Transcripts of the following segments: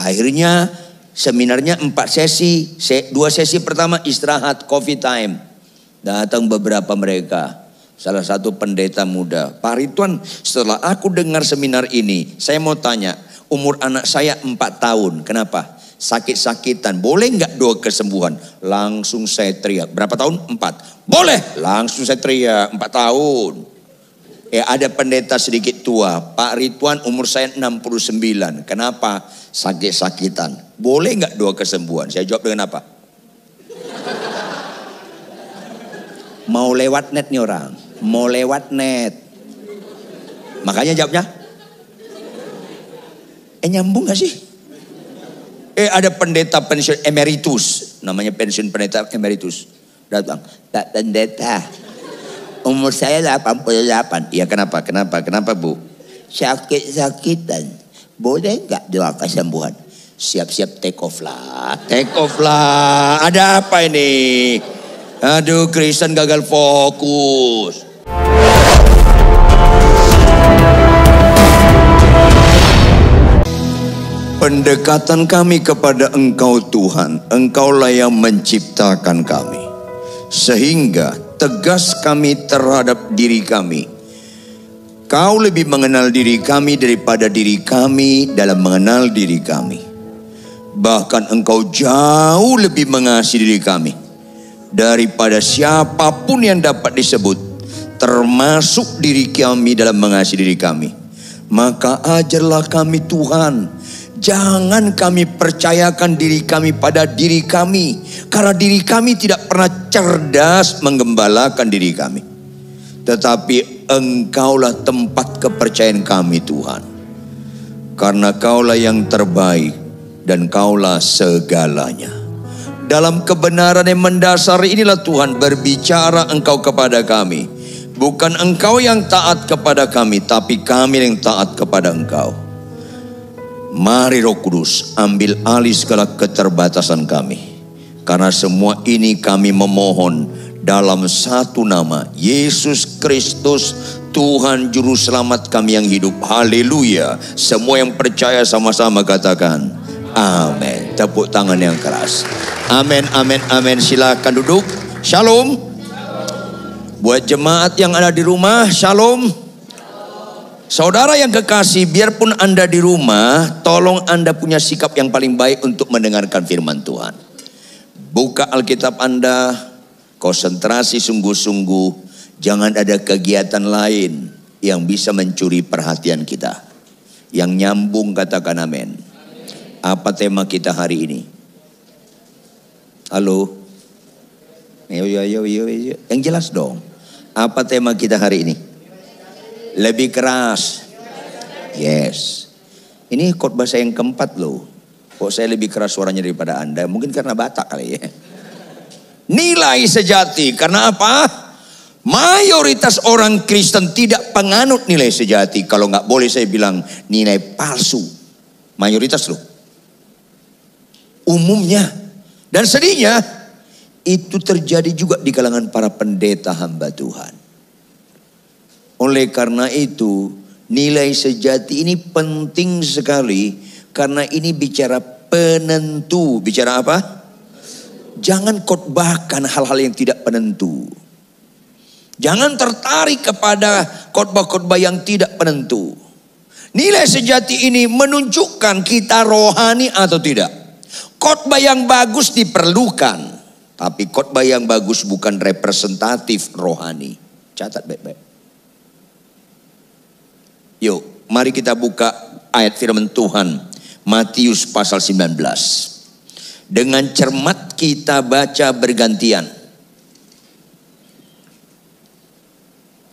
Akhirnya seminarnya 4 sesi. 2 sesi pertama istirahat, coffee time. Datang beberapa mereka. Salah satu pendeta muda, Pak Ridwan, setelah aku dengar seminar ini, saya mau tanya, umur anak saya 4 tahun, kenapa? Sakit-sakitan, boleh nggak doa kesembuhan? Langsung saya teriak, berapa tahun? 4. Boleh, langsung saya teriak, 4 tahun. Ada pendeta sedikit tua, Pak Ridwan umur saya 69, kenapa? Sakit-sakitan, boleh nggak doa kesembuhan? Saya jawab dengan apa? Mau lewat net nih orang, mau lewat net. Makanya jawabnya, nyambung gak sih? Ada pendeta pensiun emeritus, namanya pensiun pendeta emeritus. Datang, Pak Pendeta, umur saya 88. Ya kenapa Bu? Sakit-sakitan, boleh gak doa kesembuhan? Siap-siap take off lah. Ada apa ini? Aduh, Kristen gagal fokus. Pendekatan kami kepada Engkau Tuhan, Engkaulah yang menciptakan kami. Sehingga tegas kami terhadap diri kami. Kau lebih mengenal diri kami daripada diri kami dalam mengenal diri kami. Bahkan Engkau jauh lebih mengasihi diri kami daripada siapapun yang dapat disebut, termasuk diri kami dalam mengasihi diri kami. Maka ajarlah kami Tuhan, jangan kami percayakan diri kami pada diri kami, karena diri kami tidak pernah cerdas menggembalakan diri kami. Tetapi Engkaulah tempat kepercayaan kami Tuhan, karena Kaulah yang terbaik dan Kaulah segalanya. Dalam kebenaran yang mendasar inilah Tuhan berbicara Engkau kepada kami. Bukan Engkau yang taat kepada kami, tapi kami yang taat kepada Engkau. Mari Roh Kudus ambil alih segala keterbatasan kami. Karena semua ini kami memohon dalam satu nama, Yesus Kristus, Tuhan Juru Selamat kami yang hidup. Haleluya. Semua yang percaya sama-sama katakan amin. Tepuk tangan yang keras. Amin, amin, amin. Silakan duduk. Shalom. Buat jemaat yang ada di rumah, shalom. Saudara yang kekasih, biarpun Anda di rumah, tolong Anda punya sikap yang paling baik untuk mendengarkan firman Tuhan. Buka Alkitab Anda, konsentrasi sungguh-sungguh. Jangan ada kegiatan lain yang bisa mencuri perhatian kita. Yang nyambung katakan amin. Apa tema kita hari ini? Halo? Yo. Yang jelas dong. Apa tema kita hari ini? Lebih keras. Yes. Ini khotbah saya yang keempat loh. Kok saya lebih keras suaranya daripada Anda? Mungkin karena Batak kali ya. Nilai sejati. Karena apa? Mayoritas orang Kristen tidak penganut nilai sejati. Kalau nggak boleh saya bilang nilai palsu. Mayoritas loh. Umumnya. Dan sedihnya itu terjadi juga di kalangan para pendeta hamba Tuhan. Oleh karena itu nilai sejati ini penting sekali. Karena ini bicara penentu. Bicara apa? Jangan khotbahkan hal-hal yang tidak penentu. Jangan tertarik kepada khotbah-khotbah yang tidak penentu. Nilai sejati ini menunjukkan kita rohani atau tidak. Khotbah yang bagus diperlukan, tapi khotbah yang bagus bukan representatif rohani. Catat baik-baik. Yuk, mari kita buka ayat firman Tuhan Matius pasal 19. Dengan cermat kita baca bergantian.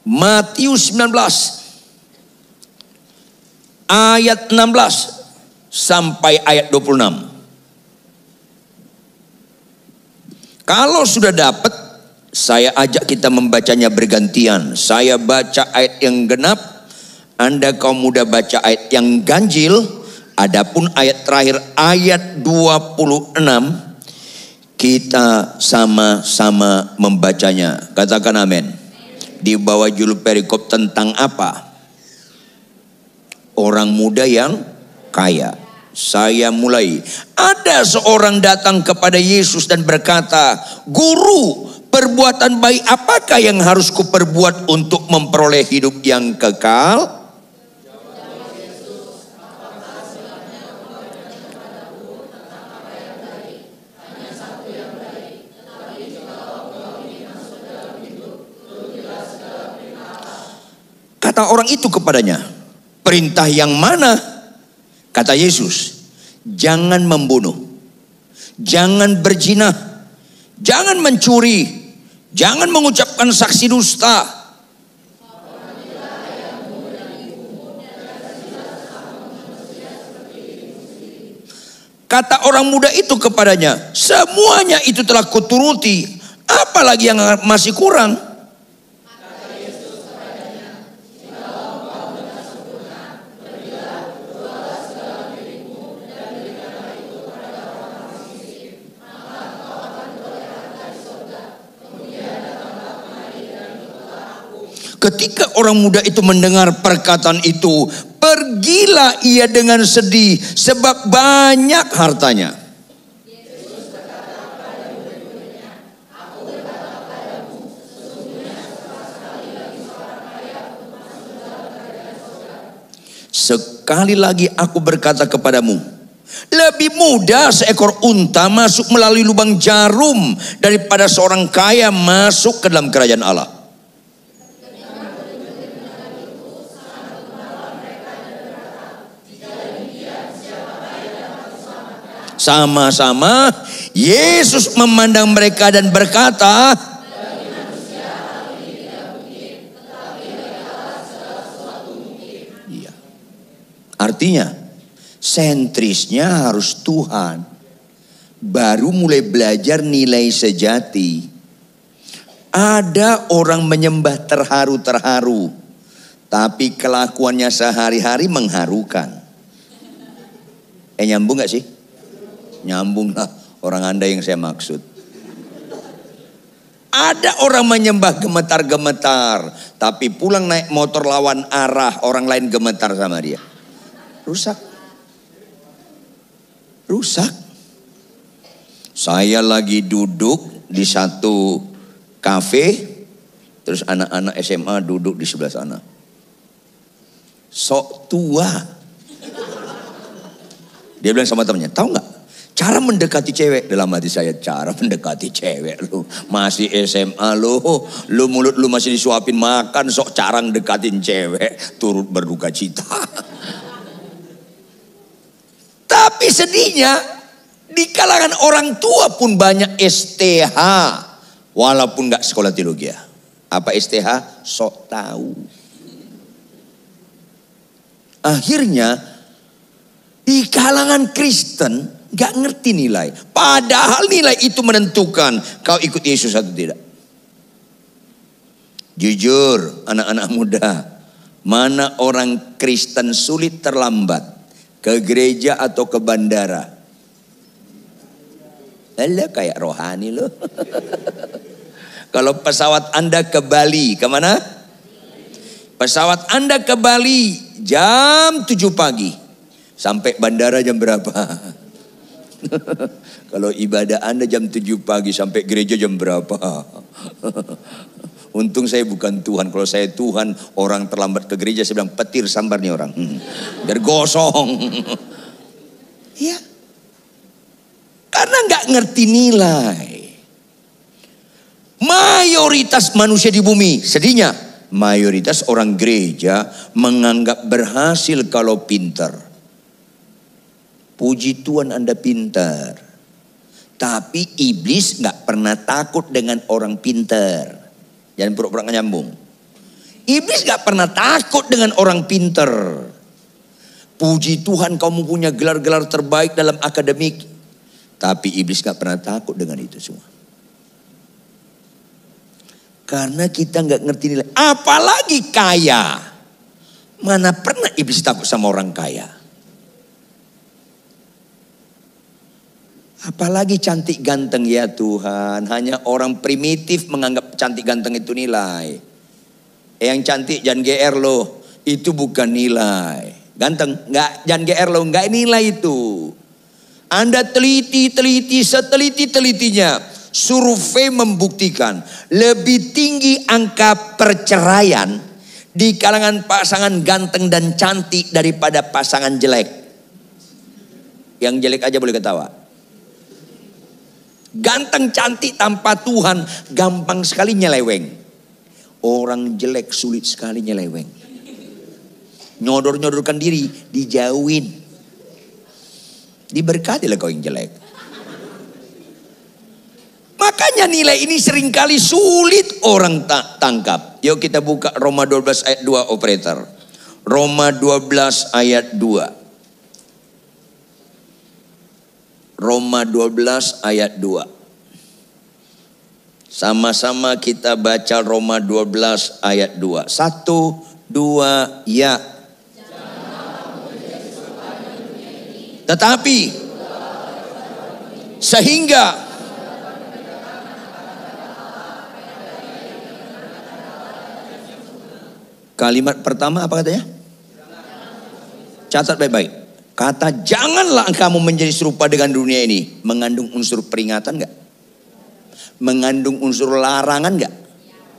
Matius 19 ayat 16 sampai ayat 26. Kalau sudah dapat, saya ajak kita membacanya bergantian. Saya baca ayat yang genap, Anda kaum muda baca ayat yang ganjil. Adapun ayat terakhir ayat 26 kita sama-sama membacanya. Katakan amin. Di bawah judul perikop tentang apa? Orang muda yang kaya. Saya mulai. Ada seorang datang kepada Yesus dan berkata, "Guru, perbuatan baik apakah yang harus kuperbuat untuk memperoleh hidup yang kekal?" Kata orang itu kepadanya, "Perintah yang mana?" Kata Yesus, "Jangan membunuh, jangan berzina, jangan mencuri, jangan mengucapkan saksi dusta." Kata orang muda itu kepadanya, "Semuanya itu telah kuturuti, apalagi yang masih kurang?" Ketika orang muda itu mendengar perkataan itu, pergilah ia dengan sedih sebab banyak hartanya. Sekali lagi aku berkata kepadamu, lebih mudah seekor unta masuk melalui lubang jarum daripada seorang kaya masuk ke dalam kerajaan Allah. Sama-sama Yesus memandang mereka dan berkata, iya. Artinya sentrisnya harus Tuhan, baru mulai belajar nilai sejati. Ada orang menyembah terharu-terharu, tapi kelakuannya sehari-hari mengharukan. Nyambung gak sih? Nyambung lah, orang Anda yang saya maksud. Ada orang menyembah gemetar-gemetar, tapi pulang naik motor lawan arah, orang lain gemetar sama dia. Rusak. Rusak. Saya lagi duduk di satu kafe, terus anak-anak SMA duduk di sebelah sana. Sok tua. Dia bilang sama temannya, tahu nggak? Cara mendekati cewek. Dalam hati saya, cara mendekati cewek lu. Masih SMA lu mulut lu masih disuapin makan, sok cara mendekatin cewek. Turut berduka cita. Tapi sedihnya, di kalangan orang tua pun banyak STH. Walaupun gak sekolah teologi. Apa STH? Sok tahu. Akhirnya, di kalangan Kristen gak ngerti nilai. Padahal nilai itu menentukan kau ikut Yesus atau tidak. Jujur anak-anak muda, mana orang Kristen sulit terlambat? Ke gereja atau ke bandara? Alah kayak rohani loh. Kalau pesawat Anda ke Bali, kemana? Pesawat Anda ke Bali jam 7 pagi. Sampai bandara jam berapa? Kalau ibadah Anda jam 7 pagi sampai gereja jam berapa? Untung saya bukan Tuhan. Kalau saya Tuhan, orang terlambat ke gereja saya bilang petir sambar nih orang. Biar gosong. Ya. Karena nggak ngerti nilai. Mayoritas manusia di bumi, sedihnya mayoritas orang gereja menganggap berhasil kalau pintar. Puji Tuhan Anda pintar. Tapi iblis gak pernah takut dengan orang pintar. Jangan pura-pura gak nyambung. Iblis gak pernah takut dengan orang pintar. Puji Tuhan kamu punya gelar-gelar terbaik dalam akademik. Tapi iblis gak pernah takut dengan itu semua. Karena kita gak ngerti nilai. Apalagi kaya. Mana pernah iblis takut sama orang kaya. Apalagi cantik ganteng, ya Tuhan. Hanya orang primitif menganggap cantik ganteng itu nilai. Yang cantik jangan GR loh. Itu bukan nilai. Ganteng, nggak, jangan GR lo, nggak nilai itu. Anda teliti, seteliti-telitinya. Survei membuktikan lebih tinggi angka perceraian di kalangan pasangan ganteng dan cantik daripada pasangan jelek. Yang jelek aja boleh ketawa. Ganteng cantik tanpa Tuhan gampang sekali nyeleweng. Orang jelek sulit sekali nyeleweng. Nyodor-nyodorkan diri, dijauhin. Diberkatilah kau yang jelek. Makanya nilai ini seringkali sulit orang tangkap. Yuk kita buka Roma 12 ayat 2 operator. Roma 12 ayat 2. Roma 12 ayat 2. Sama-sama kita baca Roma 12 ayat 2. 1, 2, ya. Tetapi sehingga kalimat pertama apa katanya? Catat baik-baik. Kata janganlah kamu menjadi serupa dengan dunia ini. Mengandung unsur peringatan enggak? Mengandung unsur larangan enggak?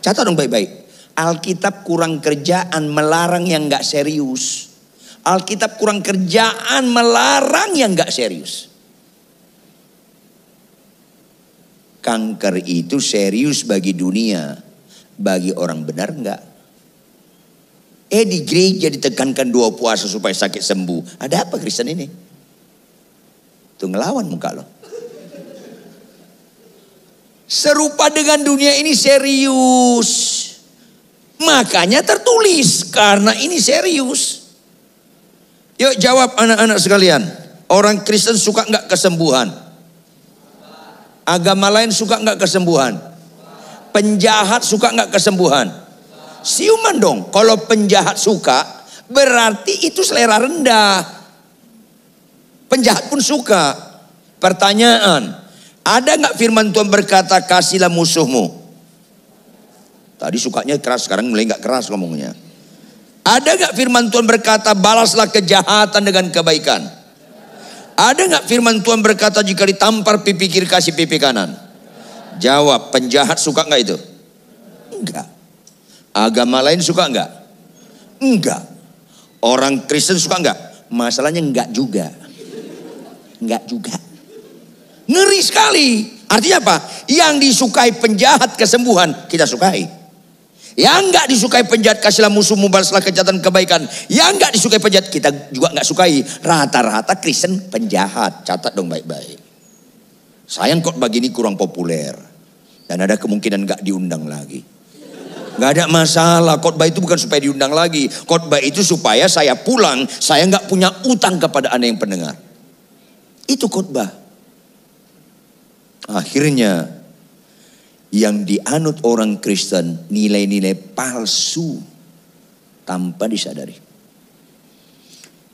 Catat dong baik-baik. Alkitab kurang kerjaan melarang yang enggak serius. Alkitab kurang kerjaan melarang yang enggak serius. Kanker itu serius bagi dunia. Bagi orang benar enggak? Di gereja ditekankan 2 puasa supaya sakit sembuh. Ada apa Kristen ini? Tuh ngelawan muka lo. Serupa dengan dunia ini serius. Makanya tertulis karena ini serius. Yuk jawab anak-anak sekalian. Orang Kristen suka nggak kesembuhan? Agama lain suka nggak kesembuhan? Penjahat suka nggak kesembuhan? Siuman dong. Kalau penjahat suka, berarti itu selera rendah. Penjahat pun suka. Pertanyaan, ada nggak firman Tuhan berkata kasihlah musuhmu? Tadi sukanya keras, sekarang mulai nggak keras ngomongnya. Ada nggak firman Tuhan berkata balaslah kejahatan dengan kebaikan? Ada nggak firman Tuhan berkata jika ditampar pipi kiri kasih pipi kanan? Jawab, penjahat suka nggak itu? Enggak. Agama lain suka enggak? Enggak. Orang Kristen suka enggak? Masalahnya enggak juga. Enggak juga. Ngeri sekali. Artinya apa? Yang disukai penjahat kesembuhan kita sukai. Yang enggak disukai penjahat kasihlah musuhmu balaslah kejahatan kebaikan. Yang enggak disukai penjahat kita juga enggak sukai. Rata-rata Kristen penjahat. Catat dong baik-baik. Sayang khotbah gini kurang populer. Dan ada kemungkinan enggak diundang lagi. Gak ada masalah, khotbah itu bukan supaya diundang lagi. Khotbah itu supaya saya pulang, saya gak punya utang kepada Anda yang pendengar. Itu khotbah. Akhirnya yang dianut orang Kristen nilai-nilai palsu tanpa disadari.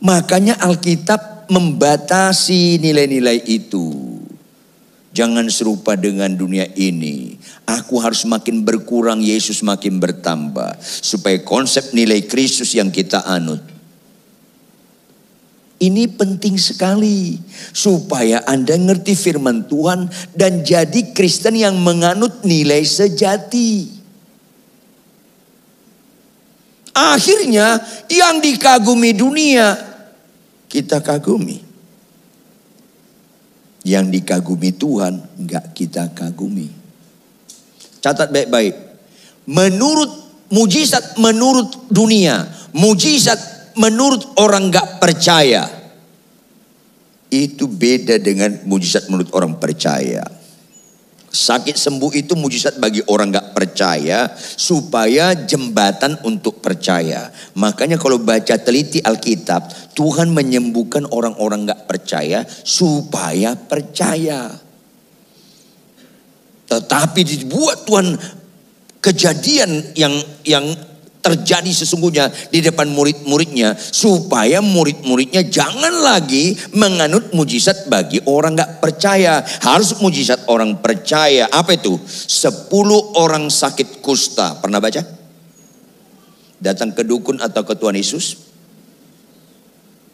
Makanya Alkitab membatasi nilai-nilai itu. Jangan serupa dengan dunia ini. Aku harus makin berkurang, Yesus makin bertambah. Supaya konsep nilai Kristus yang kita anut. Ini penting sekali. Supaya Anda ngerti firman Tuhan dan jadi Kristen yang menganut nilai sejati. Akhirnya yang dikagumi dunia, kita kagumi. Yang dikagumi Tuhan enggak kita kagumi. Catat baik-baik. Menurut mujizat menurut dunia, mujizat menurut orang enggak percaya, itu beda dengan mujizat menurut orang percaya. Sakit sembuh itu mujizat bagi orang gak percaya supaya jembatan untuk percaya. Makanya kalau baca teliti Alkitab, Tuhan menyembuhkan orang-orang gak percaya supaya percaya. Tetapi dibuat Tuhan kejadian yang terjadi sesungguhnya di depan murid-muridnya supaya murid-muridnya jangan lagi menganut mujizat bagi orang gak percaya, harus mujizat orang percaya. Apa itu? 10 orang sakit kusta, pernah baca? Datang ke dukun atau ke Tuhan Yesus,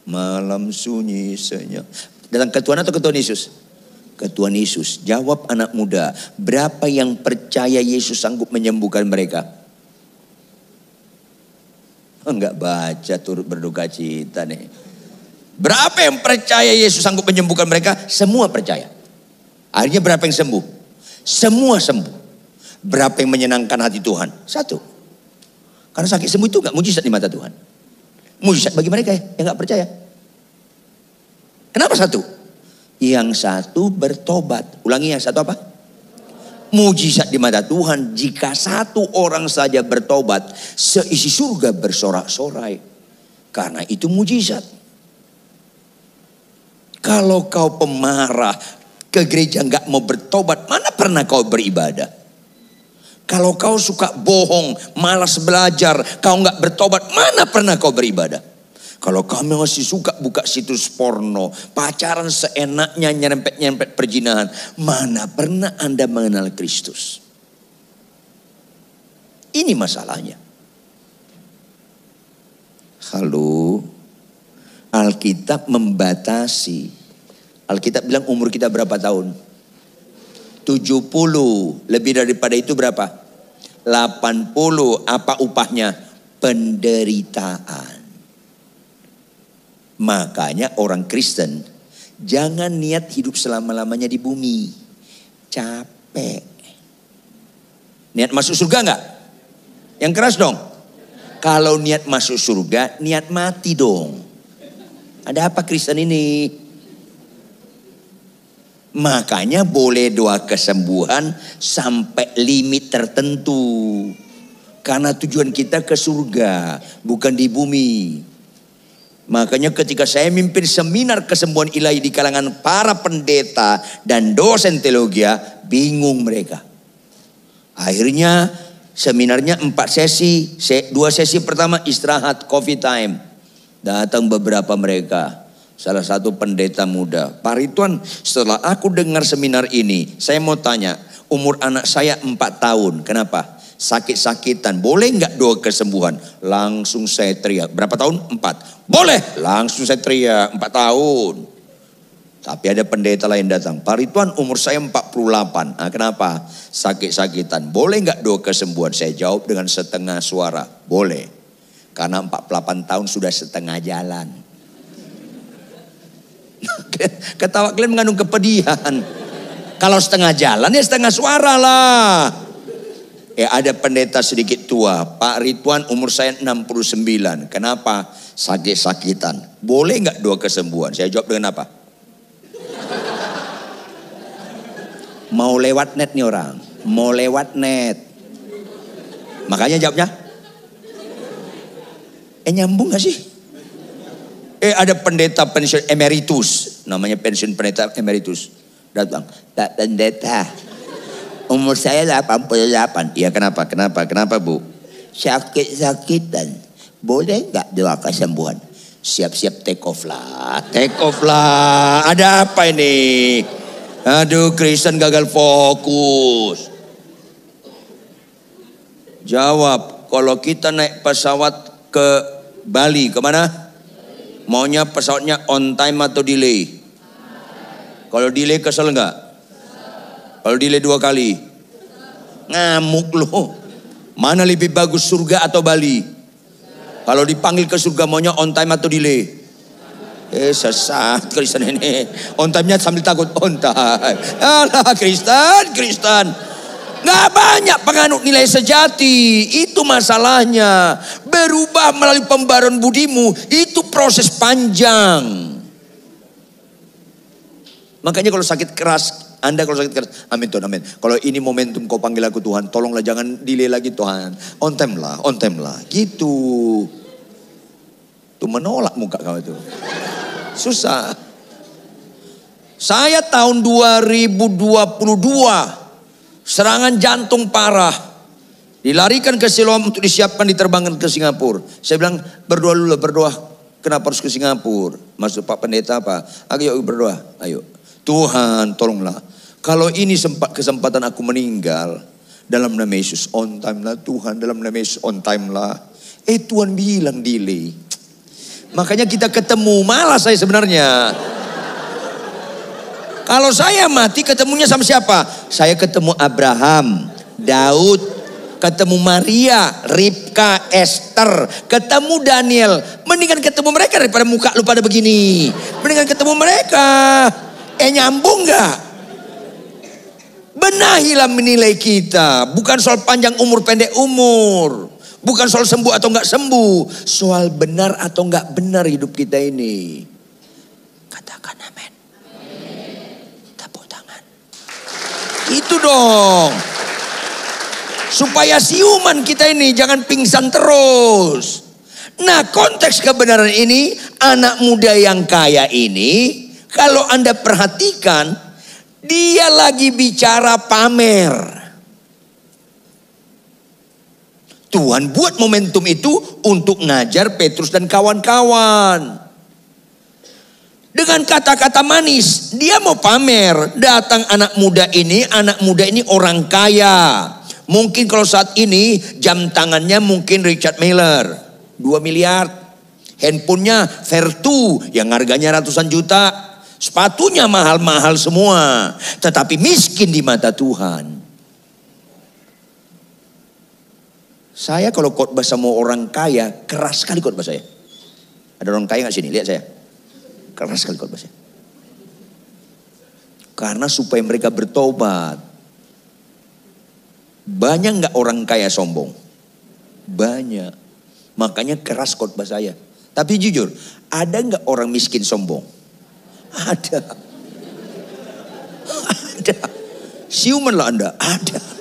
Malam sunyi senyap. Datang ke Tuhan atau ke Tuhan Yesus? Ke Tuhan Yesus. Jawab anak muda, berapa yang percaya Yesus sanggup menyembuhkan mereka? Enggak baca turut berduka cita nih. Berapa yang percaya Yesus sanggup menyembuhkan mereka? Semua percaya. Akhirnya berapa yang sembuh? Semua sembuh. Berapa yang menyenangkan hati Tuhan? Satu. Karena sakit sembuh itu enggak mujizat di mata Tuhan. Mujizat bagi mereka yang enggak percaya. Kenapa satu? Yang satu bertobat. Ulangi, yang satu apa? Mujizat di mata Tuhan. Jika satu orang saja bertobat, seisi surga bersorak-sorai. Karena itu mujizat. Kalau kau pemarah, ke gereja nggak mau bertobat, mana pernah kau beribadah? Kalau kau suka bohong, malas belajar, kau nggak bertobat, mana pernah kau beribadah? Kalau kamu masih suka buka situs porno, pacaran seenaknya, nyerempet-nyerempet perjinahan, mana pernah Anda mengenal Kristus? Ini masalahnya. Halo, Alkitab membatasi. Alkitab bilang umur kita berapa tahun? 70. Lebih daripada itu berapa? 80. Apa upahnya? Penderitaan. Makanya orang Kristen jangan niat hidup selama-lamanya di bumi. Capek. Niat masuk surga enggak? Yang keras dong. Kalau niat masuk surga, niat mati dong. Ada apa Kristen ini? Makanya boleh doa kesembuhan sampai limit tertentu. Karena tujuan kita ke surga, bukan di bumi. Makanya ketika saya mimpin seminar kesembuhan ilahi di kalangan para pendeta dan dosen teologi, bingung mereka. Akhirnya seminarnya 4 sesi. 2 sesi pertama istirahat, coffee time. Datang beberapa mereka. Salah satu pendeta muda, Pak Ridwan, setelah aku dengar seminar ini, saya mau tanya, umur anak saya 4 tahun, kenapa? Sakit-sakitan, boleh nggak doa kesembuhan? Langsung saya teriak. Berapa tahun? 4. Boleh. Langsung saya teriak 4 tahun. Tapi ada pendeta lain datang. Pak Ridwan, umur saya 48. Nah, kenapa? Sakit-sakitan. Boleh nggak doa kesembuhan? Saya jawab dengan setengah suara. Boleh. Karena 48 tahun sudah setengah jalan. Ketawa kalian mengandung kepedihan. Kalau setengah jalan ya setengah suara lah. Ada pendeta sedikit tua, Pak Ridwan, umur saya 69. Kenapa? Sakit-sakitan. Boleh nggak doa kesembuhan? Saya jawab dengan apa? Mau lewat net nih orang. Mau lewat net. Makanya jawabnya. Nyambung gak sih? Ada pendeta pensiun emeritus. Namanya pensiun pendeta emeritus. Datang. Pak pendeta. Umur saya 88. Iya kenapa? Kenapa Bu? Sakit-sakitan. Boleh nggak doa kesembuhan? Siap-siap take off lah. Take off lah. Ada apa ini? Aduh, Kristen gagal fokus. Jawab. Kalau kita naik pesawat ke Bali, kemana? Maunya pesawatnya on time atau delay? Kalau delay kesel nggak? Kalau delay 2 kali, ngamuk loh. Mana lebih bagus, surga atau Bali? Kalau dipanggil ke surga maunya on time atau delay? Sesat Kristen ini. On time-nya sambil takut on time. Alah Kristen. Nggak banyak penganut nilai sejati. Itu masalahnya. Berubah melalui pembaruan budimu. Itu proses panjang. Makanya kalau sakit keras, Anda kalau sakit keras, amin Tuhan, amin. Kalau ini momentum kau panggil aku Tuhan, tolonglah jangan delay lagi Tuhan. On time lah. Gitu. Tuh menolak muka kau itu. Susah. Saya tahun 2022, serangan jantung parah. Dilarikan ke Siloam untuk disiapkan diterbangkan ke Singapura. Saya bilang berdoa dulu, berdoa. Kenapa harus ke Singapura? Maksud Pak Pendeta apa? Ayo berdoa, ayo. Tuhan tolonglah. Kalau ini kesempatan aku meninggal, dalam nama Yesus on time lah Tuhan, dalam nama Yesus on time lah. Tuhan bilang delay. Makanya kita ketemu, malas saya sebenarnya. Kalau saya mati ketemunya sama siapa? Saya ketemu Abraham, Daud, ketemu Maria, Ribka, Esther, ketemu Daniel. Mendingan ketemu mereka daripada muka lu pada begini. Mendingan ketemu mereka. Nyambung gak? Benahilah menilai kita. Bukan soal panjang umur pendek umur. Bukan soal sembuh atau gak sembuh. Soal benar atau gak benar hidup kita ini. Katakan amin. Tepuk tangan. Itu dong. Supaya siuman kita ini jangan pingsan terus. Nah, konteks kebenaran ini, anak muda yang kaya ini, kalau Anda perhatikan, dia lagi bicara pamer. Tuhan buat momentum itu untuk ngajar Petrus dan kawan-kawan. Dengan kata-kata manis, dia mau pamer. Datang anak muda ini orang kaya. Mungkin kalau saat ini jam tangannya mungkin Richard Miller 2 miliar. Handphonenya Vertu yang harganya ratusan juta. Sepatunya mahal-mahal semua. Tetapi miskin di mata Tuhan. Saya kalau khotbah sama orang kaya, keras sekali khotbah saya. Ada orang kaya gak sini? Lihat saya. Keras sekali khotbah saya. Karena supaya mereka bertobat. Banyak gak orang kaya sombong? Banyak. Makanya keras khotbah saya. Tapi jujur, ada gak orang miskin sombong? Ada. Ada. Siumanlah Anda, ada.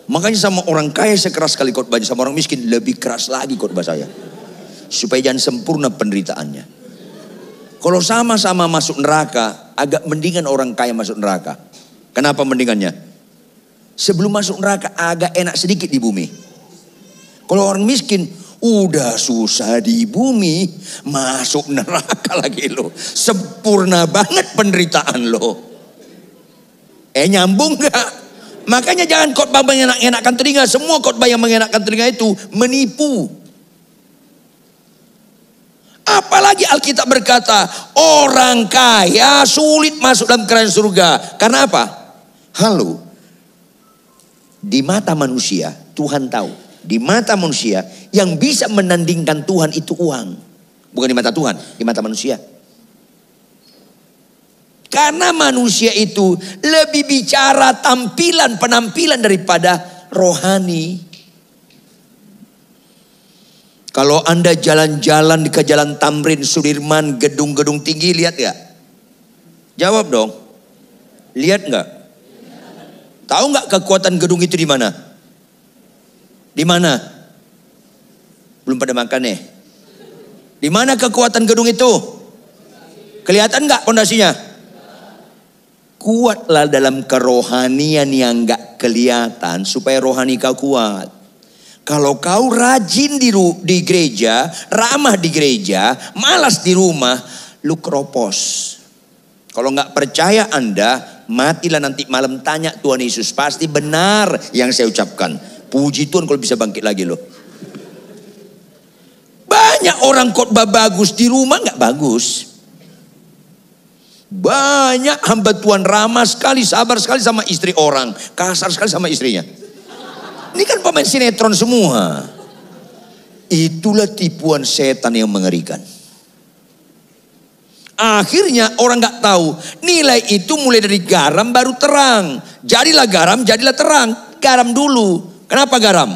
Makanya sama orang kaya saya keras sekali khotbahnya. Sama orang miskin lebih keras lagi khotbah saya. Supaya jangan sempurna penderitaannya. Kalau sama-sama masuk neraka, agak mendingan orang kaya masuk neraka. Kenapa mendingannya? Sebelum masuk neraka agak enak sedikit di bumi. Kalau orang miskin, udah susah di bumi, masuk neraka lagi lo. Sempurna banget penderitaan lo. Nyambung gak? Makanya jangan khotbah mengenak-enakkan telinga. Semua khotbah yang mengenakan telinga itu menipu. Apalagi Alkitab berkata, orang kaya sulit masuk dalam kerajaan surga. Karena apa? Halo. Di mata manusia, Tuhan tahu. Di mata manusia, yang bisa menandingkan Tuhan itu uang. Bukan di mata Tuhan, di mata manusia. Karena manusia itu lebih bicara penampilan daripada rohani. Kalau Anda jalan-jalan ke Jalan Tamrin, Sudirman, gedung-gedung tinggi, lihat gak? Jawab dong. Lihat gak? Tahu gak kekuatan gedung itu di mana? Di mana? Belum pada makan nih. Di mana kekuatan gedung itu? Kelihatan gak pondasinya? Kuatlah dalam kerohanian yang gak kelihatan supaya rohani kau kuat. Kalau kau rajin di gereja, ramah di gereja, malas di rumah, lu keropos. Kalau gak percaya Anda, matilah nanti malam tanya Tuhan Yesus. Pasti benar yang saya ucapkan. Puji Tuhan kalau bisa bangkit lagi loh. Banyak orang khotbah bagus di rumah gak bagus. Banyak hamba Tuhan ramah sekali, sabar sekali sama istri orang, kasar sekali sama istrinya. Ini kan pemain sinetron semua. Itulah tipuan setan yang mengerikan. Akhirnya orang gak tahu nilai itu mulai dari garam baru terang. Jadilah garam, jadilah terang. Garam dulu. Kenapa garam?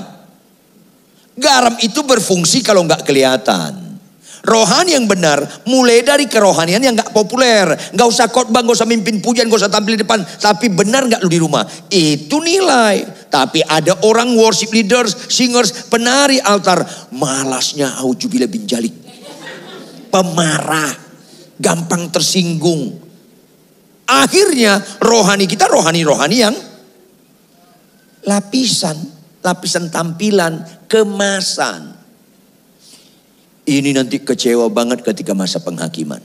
Garam itu berfungsi kalau gak kelihatan. Rohani yang benar mulai dari kerohanian yang gak populer. Gak usah khotbah, gak usah mimpin pujian, gak usah tampil di depan. Tapi benar gak lu di rumah? Itu nilai. Tapi ada orang worship leaders, singers, penari altar. Malasnya auzubillah bin jalik. Pemarah. Gampang tersinggung. Akhirnya rohani kita rohani-rohani yang lapisan tampilan, kemasan. Ini nanti kecewa banget ketika masa penghakiman.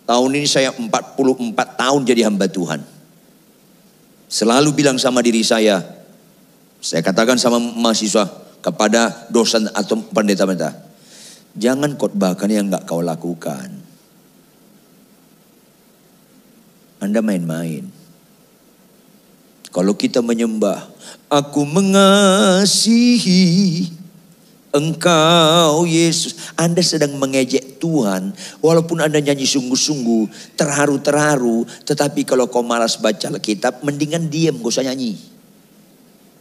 Tahun ini saya 44 tahun jadi hamba Tuhan. Selalu bilang sama diri saya katakan sama mahasiswa, kepada dosen atau pendeta-pendeta, Jangan khotbahkan yang nggak kau lakukan. Anda main-main. Kalau kita menyembah, aku mengasihi Engkau Yesus, Anda sedang mengejek Tuhan. Walaupun Anda nyanyi sungguh-sungguh, terharu-terharu, tetapi kalau kau malas baca Alkitab, mendingan diam, gak usah nyanyi.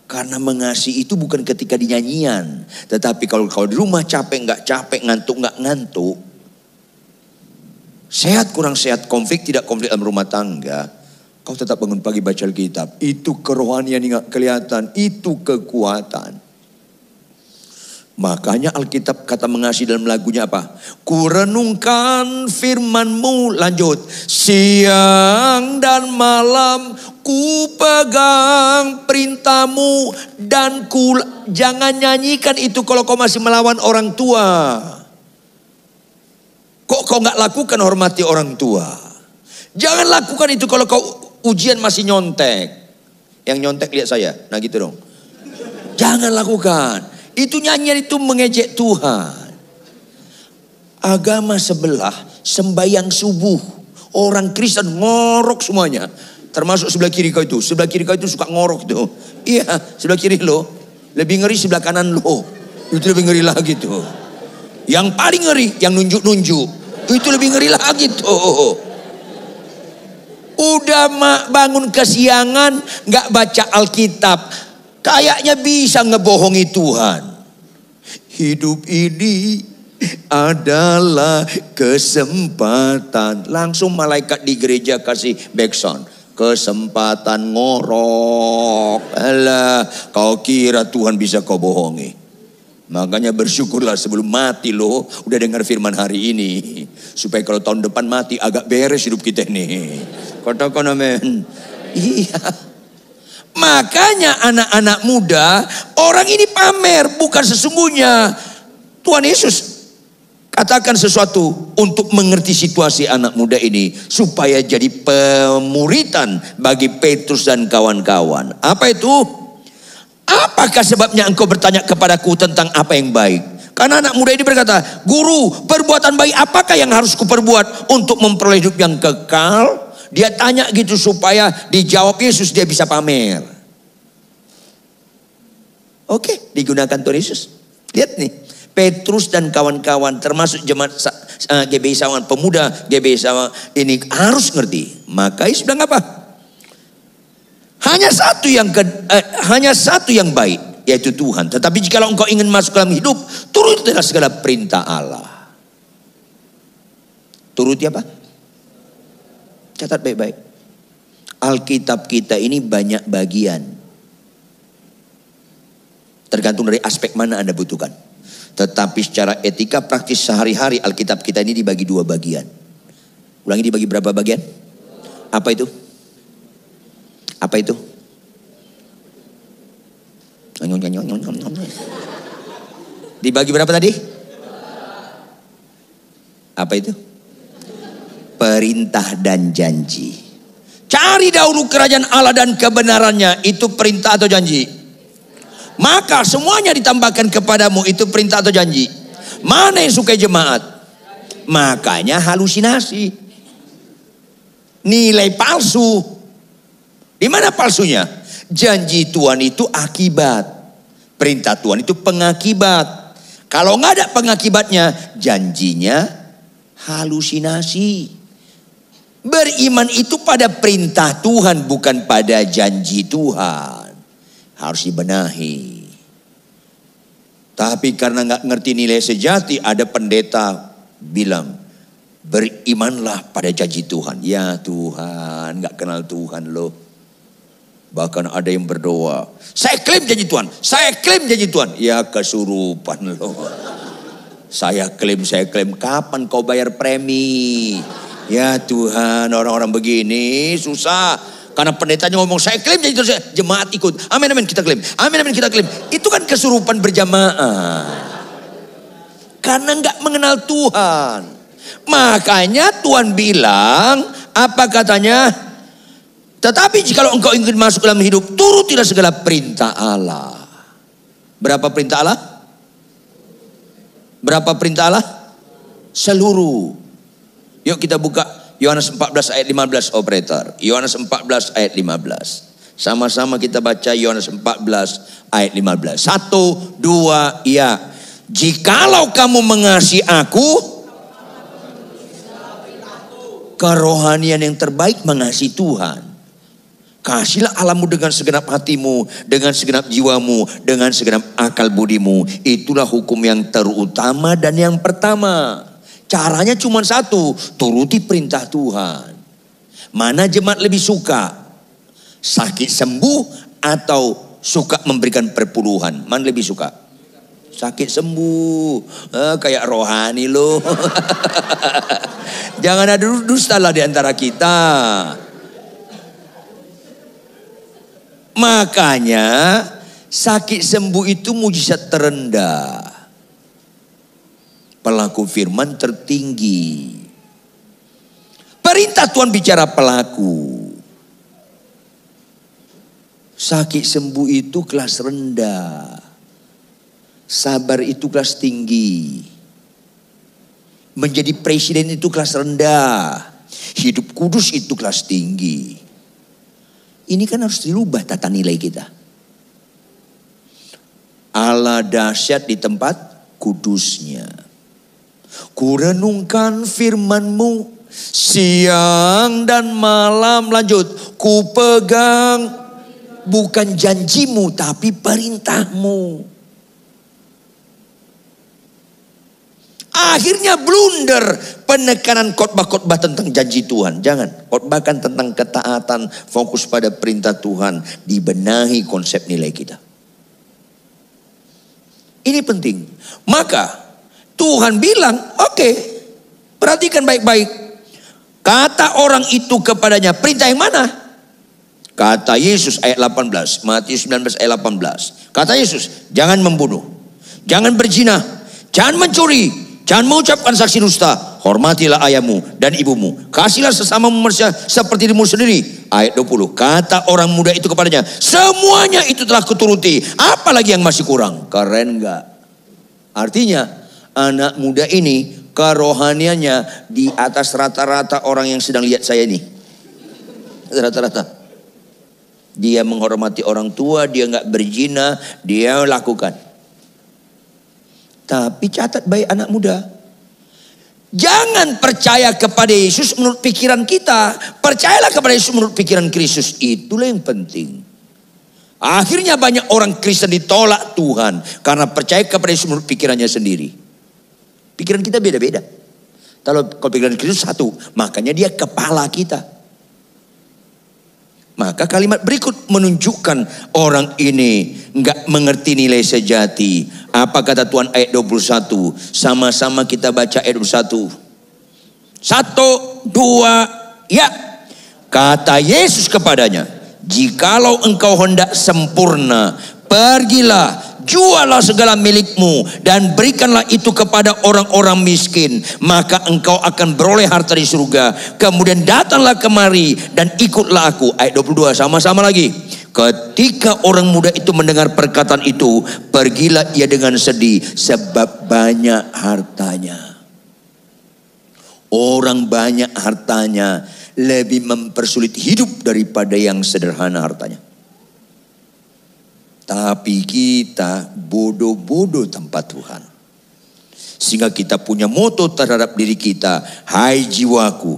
Karena mengasihi itu bukan ketika di nyanyian, tetapi kalau kau di rumah capek nggak capek, ngantuk nggak ngantuk, sehat kurang sehat, konflik tidak konflik dalam rumah tangga, kau tetap bangun pagi baca Alkitab. Itu kerohanian yang gak kelihatan, itu kekuatan. Makanya Alkitab kata mengasihi dalam lagunya apa? Ku renungkan firman-Mu, lanjut, siang dan malam ku pegang perintah-Mu dan ku, jangan nyanyikan itu kalau kau masih melawan orang tua. Kok kau gak lakukan hormati orang tua? Jangan lakukan itu kalau kau ujian masih nyontek. Yang nyontek lihat saya, nah gitu dong. Jangan lakukan. Itu nyanyian itu mengejek Tuhan. Agama sebelah sembahyang subuh, orang Kristen ngorok semuanya. Termasuk sebelah kiri kau itu. Sebelah kiri kau itu suka ngorok tuh. Iya, sebelah kiri lo. Lebih ngeri sebelah kanan lo. Itu lebih ngeri lagi tuh. Yang paling ngeri yang nunjuk-nunjuk. Itu lebih ngeri lagi tuh. Udah bangun kesiangan gak baca Alkitab. Kayaknya bisa ngebohongi Tuhan. Hidup ini adalah kesempatan. Langsung malaikat di gereja kasih backsound. Kesempatan ngorok. Alah, kau kira Tuhan bisa kau bohongi. Makanya bersyukurlah sebelum mati lo udah dengar firman hari ini. Supaya kalau tahun depan mati agak beres hidup kita ini. Katakan amin. Iya. Makanya anak-anak muda, orang ini pamer, bukan sesungguhnya. Tuhan Yesus katakan sesuatu untuk mengerti situasi anak muda ini, supaya jadi pemuritan bagi Petrus dan kawan-kawan. Apa itu? Apakah sebabnya engkau bertanya kepadaku tentang apa yang baik? Karena anak muda ini berkata, Guru, perbuatan baik apakah yang harus kuperbuat untuk memperoleh hidup yang kekal? Dia tanya gitu supaya dijawab Yesus, dia bisa pamer. Oke, digunakan Tuhan Yesus. Lihat nih, Petrus dan kawan-kawan termasuk jemaat GBI Sawangan, pemuda GBI Sawangan ini harus ngerti. Maka Yesus bilang apa? Hanya satu yang baik, yaitu Tuhan. Tetapi jika engkau ingin masuk dalam hidup, turutilah segala perintah Allah. Turuti apa? Catat baik-baik. Alkitab kita ini banyak bagian. Tergantung dari aspek mana Anda butuhkan. Tetapi secara etika praktis sehari-hari Alkitab kita ini dibagi 2 bagian. Ulangi, dibagi berapa bagian? Apa itu? Apa itu? Dibagi berapa tadi? Apa itu? Perintah dan janji. Cari dahulu kerajaan Allah dan kebenarannya. Itu perintah atau janji? Maka semuanya ditambahkan kepadamu. Itu perintah atau janji? Mana yang suka jemaat? Makanya halusinasi, nilai palsu. Di mana palsunya? Janji Tuhan itu akibat, perintah Tuhan itu pengakibat. Kalau nggak ada pengakibatnya, janjinya halusinasi. Beriman itu pada perintah Tuhan, bukan pada janji Tuhan. Harus dibenahi. Tapi karena nggak ngerti nilai sejati, ada pendeta bilang, berimanlah pada janji Tuhan. Ya Tuhan, nggak kenal Tuhan loh. Bahkan ada yang berdoa, saya klaim janji Tuhan, saya klaim janji Tuhan. Ya kesurupan loh. Saya klaim. Kapan kau bayar premi? Ya Tuhan, orang-orang begini susah. Karena pendetanya ngomong saya klaim jadi terus, jemaat ikut. Amin amin kita klaim. Amin amin kita klaim. Itu kan kesurupan berjamaah. Karena nggak mengenal Tuhan. Makanya Tuhan bilang, apa katanya? Tetapi jika engkau ingin masuk dalam hidup, turutilah segala perintah Allah. Berapa perintah Allah? Berapa perintah Allah? Seluruh. Yuk kita buka Yohanes 14 ayat 15 operator. Yohanes 14 ayat 15. Sama-sama kita baca Yohanes 14 ayat 15. 1, 2, ya. Jikalau kamu mengasihi aku, kerohanian yang terbaik mengasihi Tuhan. Kasihlah Allahmu dengan segenap hatimu, dengan segenap jiwamu, dengan segenap akal budimu. Itulah hukum yang terutama dan yang pertama. Caranya cuma satu, turuti perintah Tuhan. Mana jemaat lebih suka? Sakit sembuh atau suka memberikan perpuluhan? Mana lebih suka? Sakit sembuh. Kayak rohani loh. Jangan ada dusta lah di antara kita. Makanya sakit sembuh itu mujizat terendah. Pelaku firman tertinggi. Perintah Tuhan bicara pelaku. Sakit sembuh itu kelas rendah. Sabar itu kelas tinggi. Menjadi presiden itu kelas rendah. Hidup kudus itu kelas tinggi. Ini kan harus dirubah tata nilai kita. Allah dahsyat di tempat kudusnya. Kurenungkan firman-Mu siang dan malam. Lanjut. Ku pegang bukan janjimu tapi perintahmu. Akhirnya blunder penekanan khotbah-khotbah tentang janji Tuhan. Jangan, khotbahkan tentang ketaatan, fokus pada perintah Tuhan, dibenahi konsep nilai kita. Ini penting. Maka Tuhan bilang, oke, perhatikan baik-baik. Kata orang itu kepadanya, perintah yang mana? Kata Yesus ayat 18, Matius 19 ayat 18. Kata Yesus, jangan membunuh, jangan berzina, jangan mencuri, jangan mengucapkan saksi dusta, hormatilah ayahmu dan ibumu, kasihlah sesamamu seperti dirimu sendiri. Ayat 20, kata orang muda itu kepadanya, semuanya itu telah kuturuti, apalagi yang masih kurang? Keren gak? Artinya anak muda ini kerohaniannya di atas rata-rata orang yang sedang lihat saya ini. Rata-rata. Dia menghormati orang tua, dia gak berzina, dia lakukan. Tapi catat baik anak muda. Jangan percaya kepada Yesus menurut pikiran kita. Percayalah kepada Yesus menurut pikiran Kristus. Itulah yang penting. Akhirnya banyak orang Kristen ditolak Tuhan karena percaya kepada Yesus menurut pikirannya sendiri. Pikiran kita beda-beda. Kalau pikiran Kristus satu, makanya dia kepala kita. Maka kalimat berikut menunjukkan orang ini enggak mengerti nilai sejati. Apa kata Tuhan ayat 21? Sama-sama kita baca ayat 21. 1, 2, ya. Kata Yesus kepadanya, jikalau engkau hendak sempurna, pergilah, jualah segala milikmu dan berikanlah itu kepada orang-orang miskin, maka engkau akan beroleh harta di surga. Kemudian datanglah kemari dan ikutlah aku. Ayat 22 sama-sama lagi. Ketika orang muda itu mendengar perkataan itu, pergilah ia dengan sedih sebab banyak hartanya. Orang banyak hartanya lebih mempersulit hidup daripada yang sederhana hartanya. Tapi kita bodoh-bodoh tanpa Tuhan. Sehingga kita punya moto terhadap diri kita. Hai jiwaku,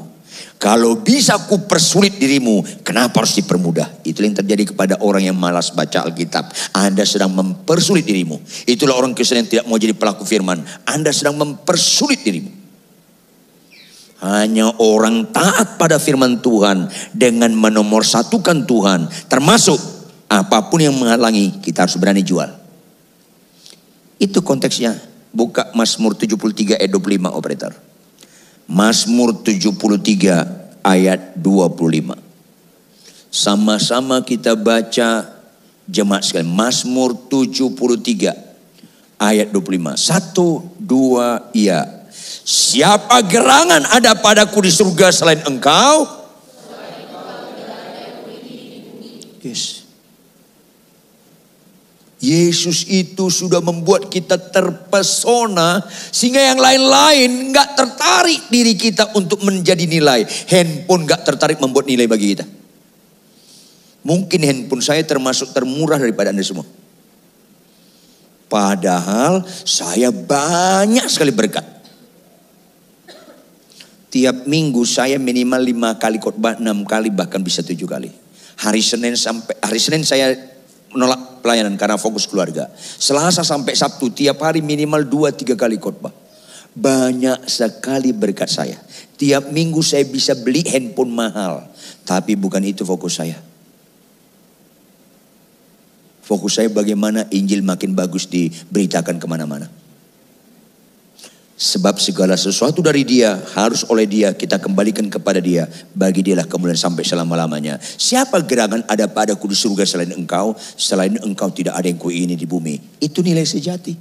kalau bisa ku persulit dirimu, kenapa harus dipermudah? Itulah yang terjadi kepada orang yang malas baca Alkitab. Anda sedang mempersulit dirimu. Itulah orang Kristen yang tidak mau jadi pelaku firman. Anda sedang mempersulit dirimu. Hanya orang taat pada firman Tuhan dengan menomorsatukan Tuhan, termasuk apapun yang menghalangi, kita harus berani jual. Itu konteksnya. Buka Mazmur 73 ayat 25 operator. Mazmur 73 ayat 25. Sama-sama kita baca jemaat sekalian. Mazmur 73 ayat 25. 1, 2, ya. Siapa gerangan ada padaku di surga selain engkau? Yes. Yesus itu sudah membuat kita terpesona sehingga yang lain-lain gak tertarik diri kita untuk menjadi nilai. Handphone gak tertarik membuat nilai bagi kita. Mungkin handphone saya termasuk termurah daripada Anda semua. Padahal saya banyak sekali berkat. Tiap minggu saya minimal 5 kali khotbah, 6 kali, bahkan bisa 7 kali. Hari Senin saya menolak pelayanan karena fokus keluarga. Selasa sampai Sabtu tiap hari minimal 2-3 kali khotbah. Banyak sekali berkat saya. Tiap minggu saya bisa beli handphone mahal. Tapi bukan itu fokus saya. Fokus saya bagaimana Injil makin bagus diberitakan kemana-mana. Sebab segala sesuatu dari Dia, harus oleh Dia, kita kembalikan kepada Dia. Bagi Dialah kemuliaan sampai selama-lamanya. Siapa gerangan ada padaku di surga selain Engkau? Selain Engkau tidak ada yang kuingini di bumi. Itu nilai sejati.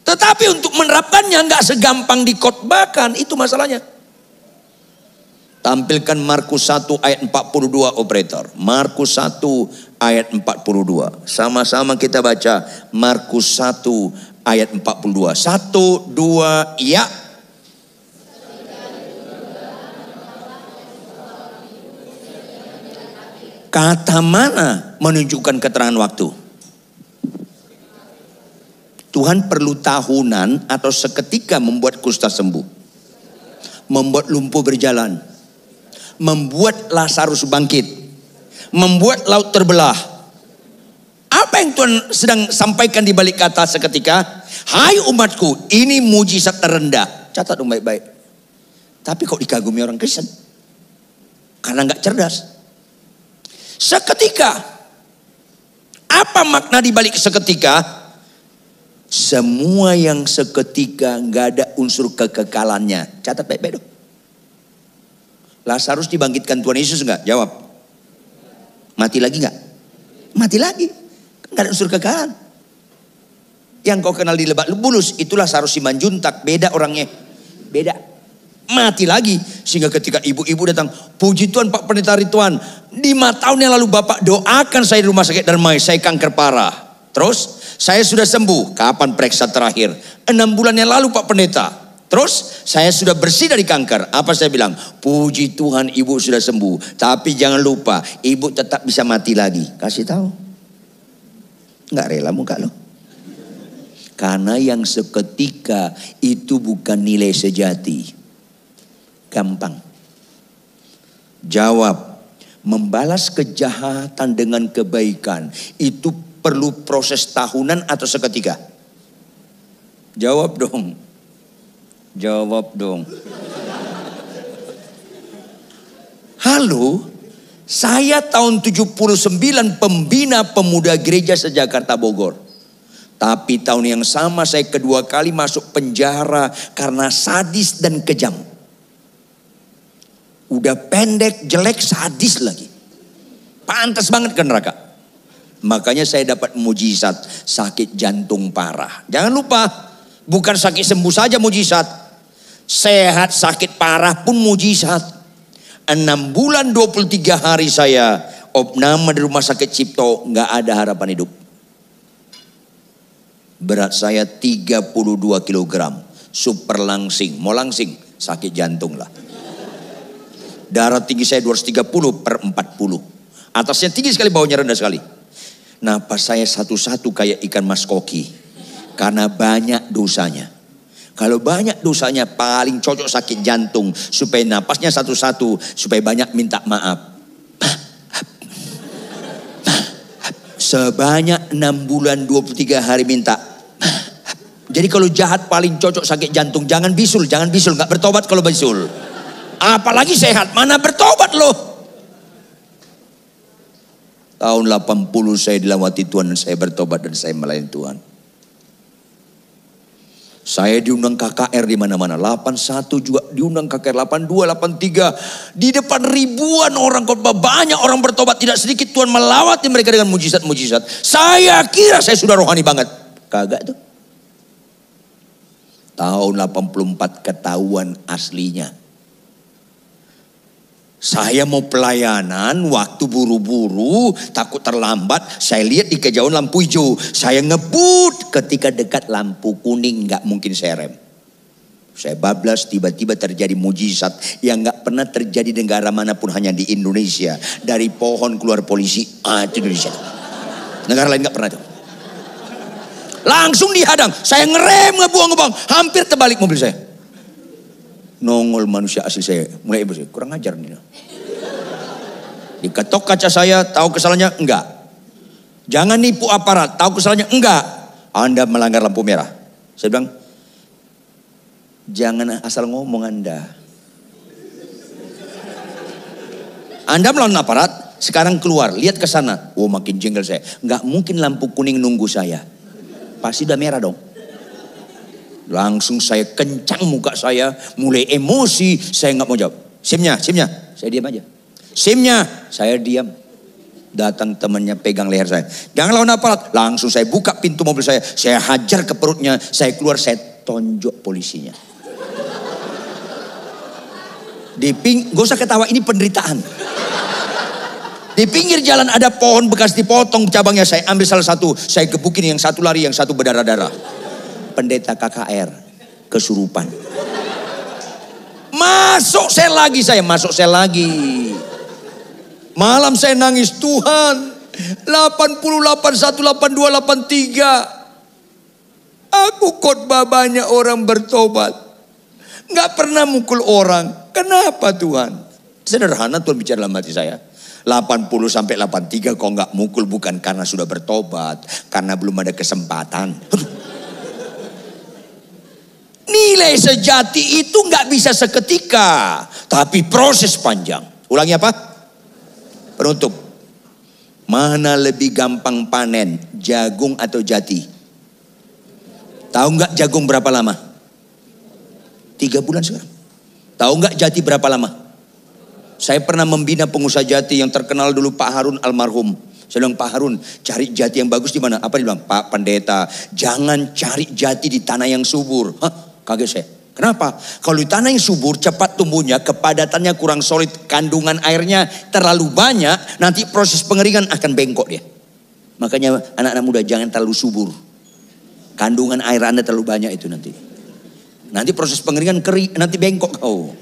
Tetapi untuk menerapkannya gak segampang dikhotbahkan. Itu masalahnya. Tampilkan Markus 1 ayat 42 operator. Markus 1 ayat 42. Sama-sama kita baca Markus 1 ayat 42. 1, 2, ya. Kata mana menunjukkan keterangan waktu? Tuhan perlu tahunan atau seketika membuat kusta sembuh. Membuat lumpuh berjalan. Membuat Lazarus bangkit. Membuat laut terbelah. Apa yang Tuhan sedang sampaikan di balik kata seketika? Hai umatku, ini mujizat terendah. Catat dong baik-baik. Tapi kok dikagumi orang Kristen? Karena gak cerdas. Seketika. Apa makna di balik seketika? Semua yang seketika gak ada unsur kekekalannya. Catat baik-baik dong. Lazarus dibangkitkan Tuhan Yesus enggak? Jawab. Mati lagi enggak? Mati lagi. Enggak ada unsur kekekalan. Yang kau kenal di Lebak Bulus, itulah Lazarus Simanjuntak. Beda orangnya. Beda. Mati lagi. Sehingga ketika ibu-ibu datang, puji Tuhan Pak Pendeta Ridwan, 5 tahun yang lalu Bapak doakan saya di rumah sakit Darmai, saya kanker parah. Terus saya sudah sembuh. Kapan periksa terakhir? 6 bulan yang lalu Pak Pendeta. Terus saya sudah bersih dari kanker. Apa saya bilang? Puji Tuhan ibu sudah sembuh. Tapi jangan lupa ibu tetap bisa mati lagi. Kasih tahu. Nggak rela muka lo. Karena yang seketika itu bukan nilai sejati. Gampang. Jawab. Membalas kejahatan dengan kebaikan. Itu perlu proses tahunan atau seketika? Jawab dong. Jawab dong. Halo, saya tahun 79 pembina pemuda gereja seJakarta Bogor. Tapi tahun yang sama saya kedua kali masuk penjara karena sadis dan kejam. Udah pendek, jelek, sadis lagi. Pantas banget ke neraka. Makanya saya dapat mujizat sakit jantung parah. Jangan lupa, bukan sakit sembuh saja mujizat. Sehat sakit parah pun mujizat. 6 bulan 23 hari saya opname di rumah sakit Cipto, nggak ada harapan hidup. Berat saya 32 kg, super langsing, mau langsing, sakit jantung lah. Darah tinggi saya 230/40. Atasnya tinggi sekali, bawahnya rendah sekali. Napas saya satu-satu kayak ikan mas koki. Karena banyak dosanya. Kalau banyak dosanya paling cocok sakit jantung. Supaya napasnya satu-satu. Supaya banyak minta maaf. Sebanyak 6 bulan 23 hari minta. Jadi kalau jahat paling cocok sakit jantung. Jangan bisul, jangan bisul. Gak bertobat kalau bisul. Apalagi sehat, mana bertobat loh. Tahun 80 saya dilawati Tuhan dan saya bertobat dan saya melayani Tuhan. Saya diundang KKR di mana-mana. 81 juga diundang KKR, 82, 83. Di depan ribuan orang khotbah, banyak orang bertobat, tidak sedikit Tuhan melawati mereka dengan mujizat-mujizat. Saya kira saya sudah rohani banget. Kagak tuh. Tahun 84 ketahuan aslinya. Saya mau pelayanan, waktu buru-buru, takut terlambat. Saya lihat di kejauhan lampu hijau, saya ngebut. Ketika dekat lampu kuning, nggak mungkin saya rem. Saya bablas, tiba-tiba terjadi mujizat yang nggak pernah terjadi di negara manapun, hanya di Indonesia. Dari pohon keluar polisi, itu Indonesia. Negara lain nggak pernah tuh. Langsung dihadang, saya ngerem, ngebuang, hampir terbalik mobil saya. Nongol manusia asli saya, mulai emosi, kurang ajar nih. Diketok kaca saya, tahu kesalahannya? Enggak. Jangan nipu aparat, tahu kesalahannya? Enggak. Anda melanggar lampu merah. Saya bilang, jangan asal ngomong Anda. Anda melawan aparat, sekarang keluar, lihat ke sana. Oh, makin jengkel saya. Enggak mungkin lampu kuning nunggu saya. Pasti udah merah dong. Langsung saya kencang muka saya, mulai emosi, saya nggak mau jawab. SIM-nya, saya diam aja. SIM-nya, saya diam. Datang temannya pegang leher saya. Jangan lawan aparat. Langsung saya buka pintu mobil saya hajar ke perutnya, saya keluar, saya tonjok polisinya. Gak usah ketawa, ini penderitaan. Di pinggir jalan ada pohon bekas dipotong cabangnya, saya ambil salah satu, saya gebukin, yang satu lari, yang satu berdarah-darah. Pendeta KKR kesurupan. Masuk sel lagi. Malam saya nangis, Tuhan, 88, 182, 83. Aku khotbah banyak orang bertobat, nggak pernah mukul orang. Kenapa Tuhan? Sederhana Tuhan bicara dalam hati saya. 80 sampai 83 kok nggak mukul, bukan karena sudah bertobat, karena belum ada kesempatan. Nilai sejati itu nggak bisa seketika, tapi proses panjang. Ulangi apa? Penutup. Mana lebih gampang panen, jagung atau jati? Tahu nggak jagung berapa lama? 3 bulan sekarang. Tahu nggak jati berapa lama? Saya pernah membina pengusaha jati yang terkenal dulu, Pak Harun almarhum. Saya bilang, Pak Harun, cari jati yang bagus di mana? Apa dia bilang? Pak Pendeta, jangan cari jati di tanah yang subur. Hah? Kaget saya. Kenapa? Kalau di tanah yang subur cepat tumbuhnya, kepadatannya kurang solid, kandungan airnya terlalu banyak, nanti proses pengeringan akan bengkok dia. Makanya anak-anak muda jangan terlalu subur. Kandungan air Anda terlalu banyak itu nanti. Nanti proses pengeringan kering, nanti bengkok kau.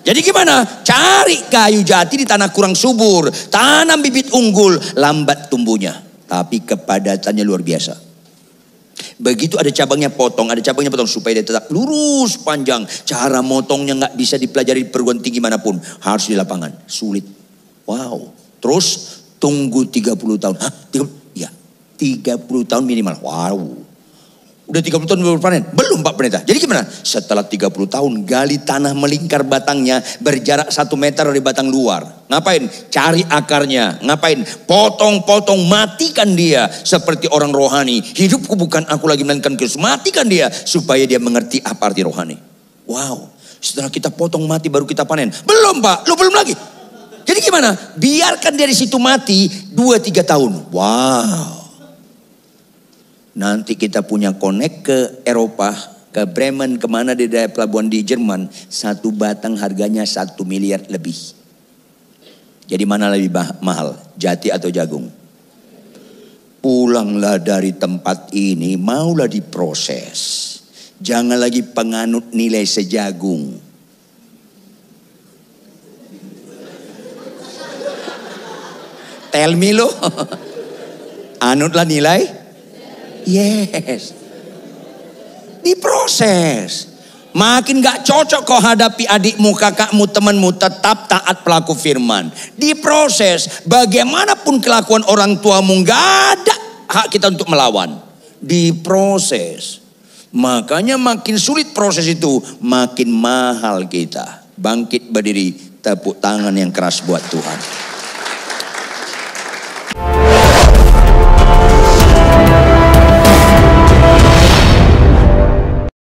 Jadi gimana? Cari kayu jati di tanah kurang subur, tanam bibit unggul, lambat tumbuhnya, tapi kepadatannya luar biasa. Begitu ada cabangnya potong, supaya dia tetap lurus panjang. Cara motongnya nggak bisa dipelajari di perguruan tinggi manapun, harus di lapangan. Sulit. Wow. Terus tunggu 30 tahun. Hah? 30 tahun minimal. Wow. Udah 30 tahun belum panen? Belum Pak Pendeta. Jadi gimana? Setelah 30 tahun gali tanah melingkar batangnya berjarak 1 meter dari batang luar. Ngapain? Cari akarnya. Ngapain? Potong-potong, matikan dia seperti orang rohani. Hidupku bukan aku lagi melainkan Kristus. Matikan dia supaya dia mengerti apa arti rohani. Wow. Setelah kita potong mati baru kita panen. Belum Pak, lu belum lagi. Jadi gimana? Biarkan dari situ mati 2-3 tahun. Wow. Nanti kita punya connect ke Eropa, ke Bremen, kemana di daerah pelabuhan di Jerman. 1 batang harganya 1 miliar lebih. Jadi mana lebih mahal, jati atau jagung? Pulanglah dari tempat ini, maulah diproses. Jangan lagi penganut nilai sejagung. Tell me lo. Anutlah nilai. Yes. Diproses. Makin gak cocok kau hadapi adikmu, kakakmu, temanmu, tetap taat pelaku firman. Diproses. Bagaimanapun kelakuan orang tuamu, gak ada hak kita untuk melawan. Diproses. Makanya makin sulit proses itu, makin mahal kita. Bangkit berdiri, tepuk tangan yang keras buat Tuhan.